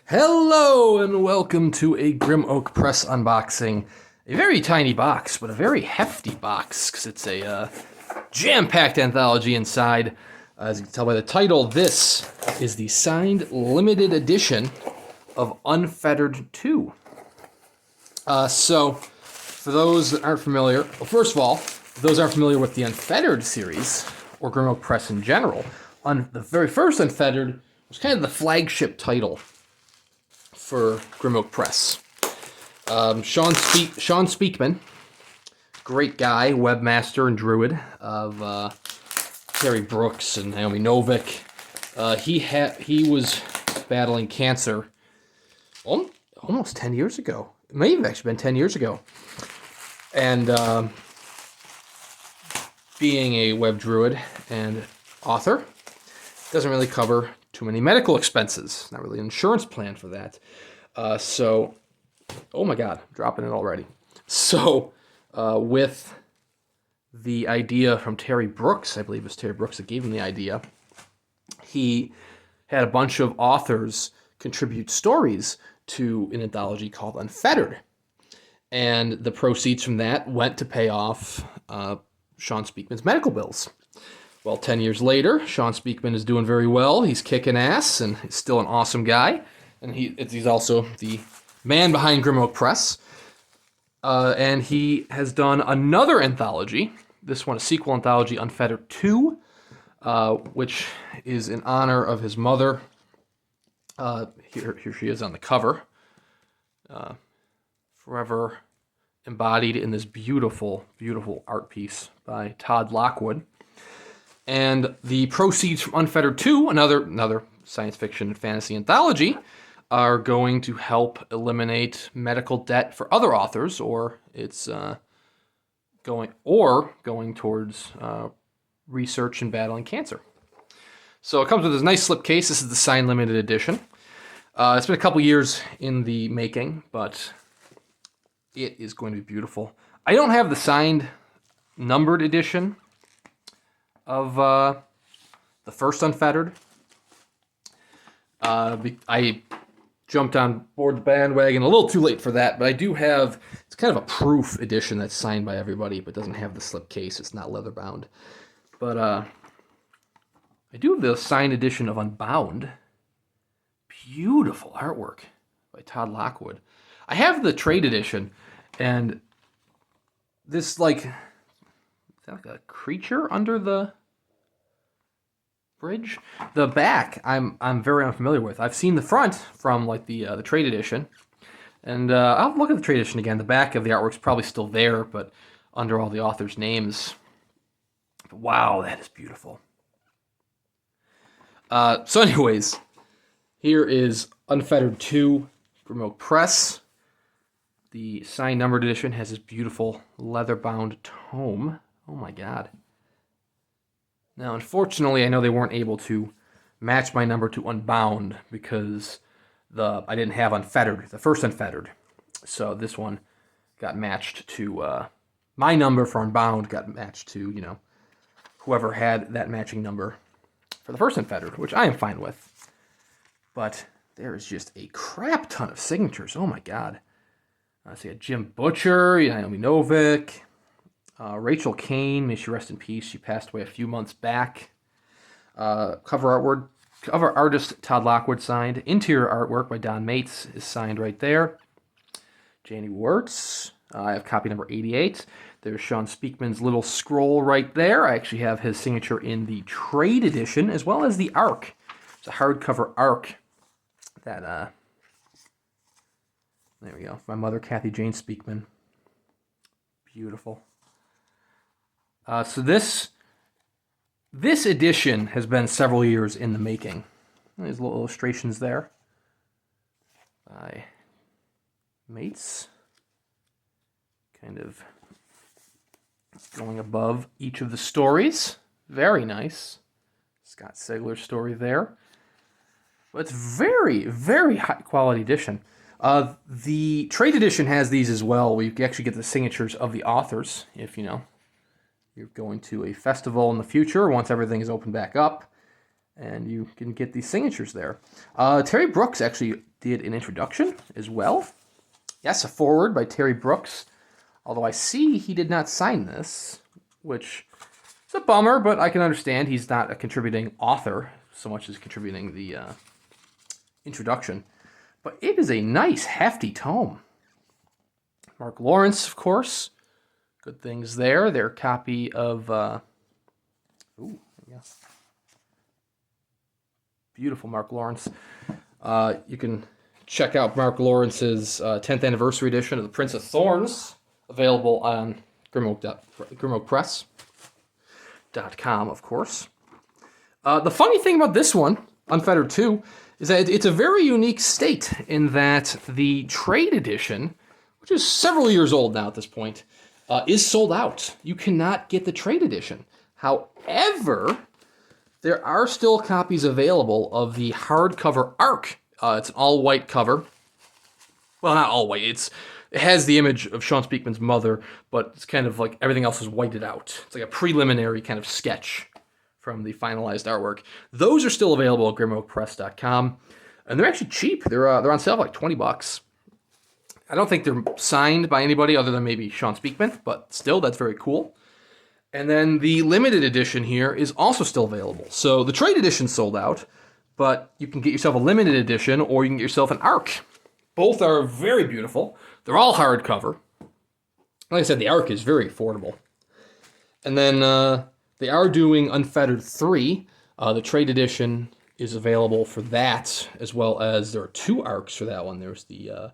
Hello and welcome to a Grim Oak Press unboxing. A very tiny box, but a very hefty box, because it's a jam-packed anthology inside. As you can tell by the title, this is the signed limited edition of Unfettered II. So, for those that aren't familiar, well, first of all, if those aren't familiar with the Unfettered series, or Grim Oak Press in general, the very first Unfettered was kind of the flagship title for Grim Oak Press. Shawn Speakman, great guy, webmaster and druid of Terry Brooks and Naomi Novik. He was battling cancer almost 10 years ago. It may have actually been 10 years ago. And being a web druid and author, doesn't really cover too many medical expenses. Not really an insurance plan for that. Oh my God, dropping it already. So, with the idea from Terry Brooks, I believe it was Terry Brooks that gave him the idea, he had a bunch of authors contribute stories to an anthology called Unfettered. And the proceeds from that went to pay off Shawn Speakman's medical bills. Well, 10 years later, Shawn Speakman is doing very well. He's kicking ass, and he's still an awesome guy. And he's also the man behind Grim Oak Press. And he has done another anthology. This one, a sequel anthology, Unfettered II, which is in honor of his mother. Here she is on the cover. Forever embodied in this beautiful, beautiful art piece by Todd Lockwood. And the proceeds from Unfettered II, another science fiction and fantasy anthology, are going to help eliminate medical debt for other authors, or it's going towards research and battling cancer. So it comes with this nice slipcase. This is the signed limited edition. It's been a couple years in the making, but it is going to be beautiful. I don't have the signed numbered edition of the first Unfettered. I jumped on board the bandwagon a little too late for that, but I do have, it's kind of a proof edition that's signed by everybody, but doesn't have the slipcase. It's not leather bound. But I do have the signed edition of Unbound. Beautiful artwork by Todd Lockwood. I have the trade edition, and this is like a creature under the bridge. The back, I'm very unfamiliar with. I've seen the front from like the trade edition, and I'll look at the trade edition again. The back of the artwork's probably still there, but under all the authors' names. Wow, that is beautiful. So anyways, here is Unfettered II, Grim Oak Press. The signed numbered edition has this beautiful leather-bound tome. Oh my God. Now, unfortunately, I know they weren't able to match my number to Unbound because I didn't have Unfettered, the first Unfettered. So this one got matched to, my number for Unbound got matched to, whoever had that matching number for the first Unfettered, which I am fine with. But there is just a crap ton of signatures. Oh my God. I see a Jim Butcher, Naomi Novik, Rachel Kane, may she rest in peace. She passed away a few months back. Cover artist Todd Lockwood signed. Interior artwork by Don Mates is signed right there. Janie Wirtz. I have copy number 88. There's Shawn Speakman's little scroll right there. I actually have his signature in the trade edition, as well as the ARC. It's a hardcover ARC that, there we go. My mother, Kathy Jane Speakman. Beautiful. So this edition has been several years in the making. There's little illustrations there by Mates. Kind of going above each of the stories. Very nice. Scott Segler's story there. But it's very, very high quality edition. The trade edition has these as well. We actually get the signatures of the authors if, you're going to a festival in the future once everything is opened back up, and you can get these signatures there. Terry Brooks actually did an introduction as well. Yes, a foreword by Terry Brooks. Although I see he did not sign this, which is a bummer, but I can understand he's not a contributing author so much as contributing the introduction. But it is a nice, hefty tome. Mark Lawrence, of course. Good things there. Their copy of... Beautiful Mark Lawrence. You can check out Mark Lawrence's 10th anniversary edition of The Prince of Thorns, available on GrimOakPress.com, of course. The funny thing about this one, Unfettered II, is that it's a very unique state in that the trade edition, which is several years old now at this point, is sold out. You cannot get the trade edition. However, there are still copies available of the hardcover ARC. It's an all-white cover. Well, not all white. It has the image of Shawn Speakman's mother, but it's kind of like everything else is whited out. It's like a preliminary kind of sketch from the finalized artwork. Those are still available at GrimOakPress.com, and they're actually cheap. They're on sale for like $20. I don't think they're signed by anybody other than maybe Shawn Speakman, but still, that's very cool. And then the limited edition here is also still available. So the trade edition sold out, but you can get yourself a limited edition or you can get yourself an ARC. Both are very beautiful. They're all hardcover. Like I said, the ARC is very affordable. And then they are doing Unfettered III. The trade edition is available for that, as well as there are two ARCs for that one. There's the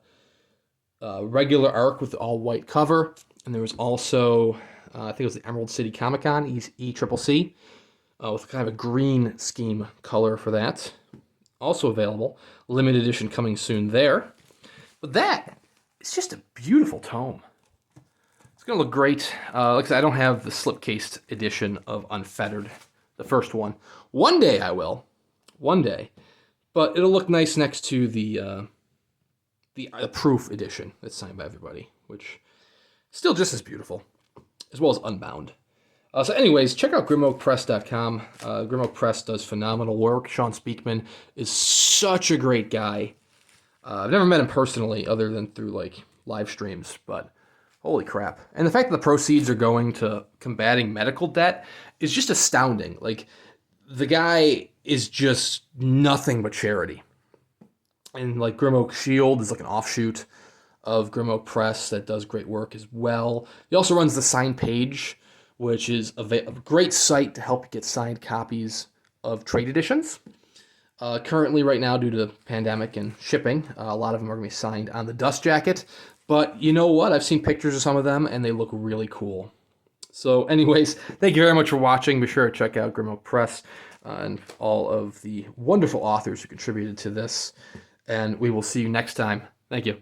regular ARC with the all-white cover, and there was also... I think it was the Emerald City Comic Con, ECCC, with kind of a green scheme color for that. Also available. Limited edition coming soon there. But that is just a beautiful tome. It's going to look great. Like I said, I don't have the slipcased edition of Unfettered, the first one. One day I will. One day. But it'll look nice next to the proof edition that's signed by everybody, which is still just as beautiful, as well as Unbound. So anyways, check out GrimOakPress.com. GrimOak Press does phenomenal work. Shawn Speakman is such a great guy. I've never met him personally other than through like live streams, but holy crap. And the fact that the proceeds are going to combating medical debt is just astounding. Like, the guy is just nothing but charity. And like GrimOak Shield is like an offshoot of GrimOak Press that does great work as well. He also runs the Sign Page, which is a great site to help you get signed copies of trade editions. Currently, right now, due to the pandemic and shipping, a lot of them are going to be signed on the dust jacket. But you know what? I've seen pictures of some of them, and they look really cool. So anyways, thank you very much for watching. Be sure to check out GrimOak Press and all of the wonderful authors who contributed to this. And we will see you next time. Thank you.